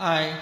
Hi.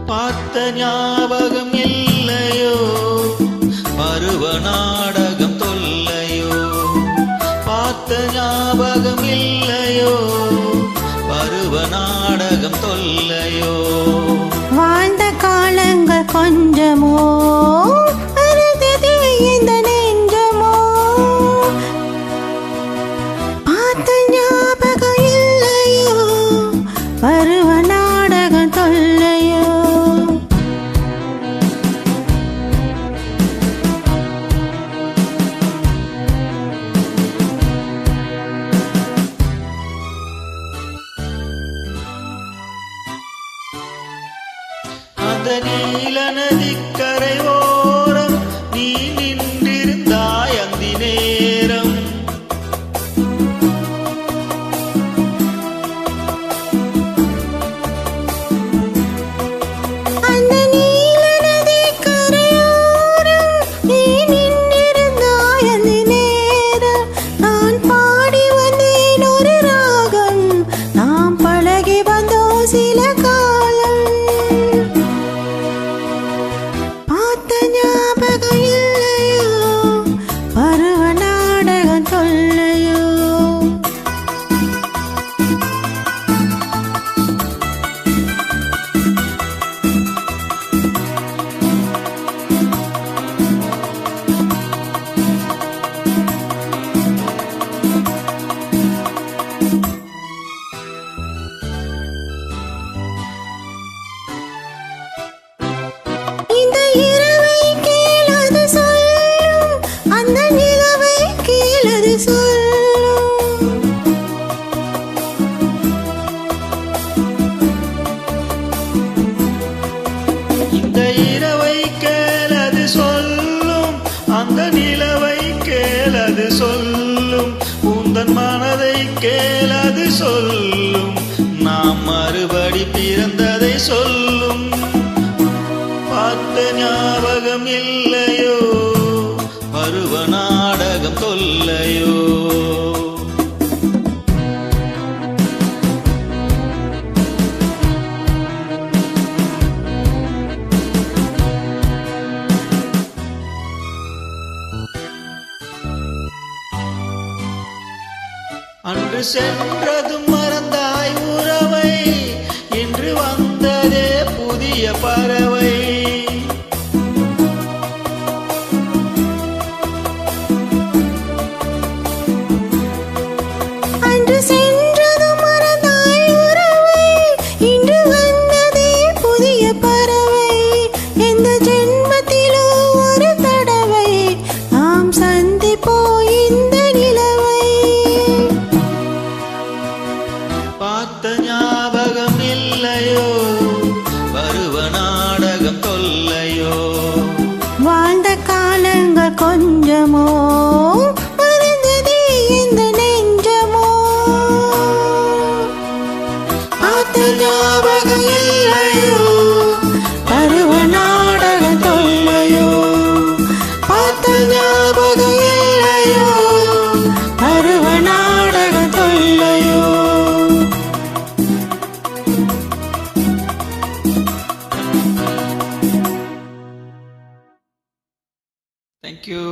பார்த்த ஞாபகம் இல்லையோ, பருவ நாடகம் தொல்லையோ. பார்த்த ஞாபகம் இல்லையோ, பருவ நாடகம் தொல்லையோ. வாழ்ந்த காலங்கள் கொஞ்சமோ இந்த நெஞ்சமோ. பார்த்த ஞாபகம் இல்லையோ, பருவ நாடகம் தொல்லையோ. அந்த நீல நதிக்கரை ஓரம் நீ நின்றிருந்தாய் அந்தி நேரம். அந்த நீல நதிக்கரையோரம் நீ நின்றிருந்தாய் அந்த நேரம். நான் பாடி வந்தேன் ஒரு ராகம், நாம் பழகி வந்தோம் சில காலம். பார்த்த ஞாபகம் இல்லையோ, பருவ நாடகம் தொல்லையோ. இந்த இரவை கேளது சொல்லும், அந்த நிலவை கேளது சொல்லும். இந்த இரவை கேளது சொல்லும், அந்த நிலவை கேளது சொல்லும். உந்தன் மனதை கேளது சொல்லும், நாம் மறுபடி பிறந்ததை சொல்லும். பார்த்த ஞாபகம் இல்லையோ, பருவ நாடகம் தொல்லையோ. அன்று சென்றதும் மறந்தாய் உறவை, இன்று வந்ததே புதிய பறவை. அன்று சென்றதும் மறந்தாய் உறவை, இன்று வந்ததே புதிய பறவை. எந்த ஜென்மத்திலோ ஒரு தடவை நாம் சந்திப்போம் இந்த நிலவை. பார்த்த ஞாபகம் இல்லையோ, பருவ நாடகம் தொல்லையோ. வாழ்ந்த காலங்கள் கொஞ்சமோ, மறந்ததே இந்த நெஞ்சமோ. பார்த்த ஞாபகம் இல்லையோ, பருவ நாடகம் தொல்லையோ. பார்த்த ஞாபகம் இல்லையோ, பருவ நாடகம் தொல்லையோ. தேங்க்யூ.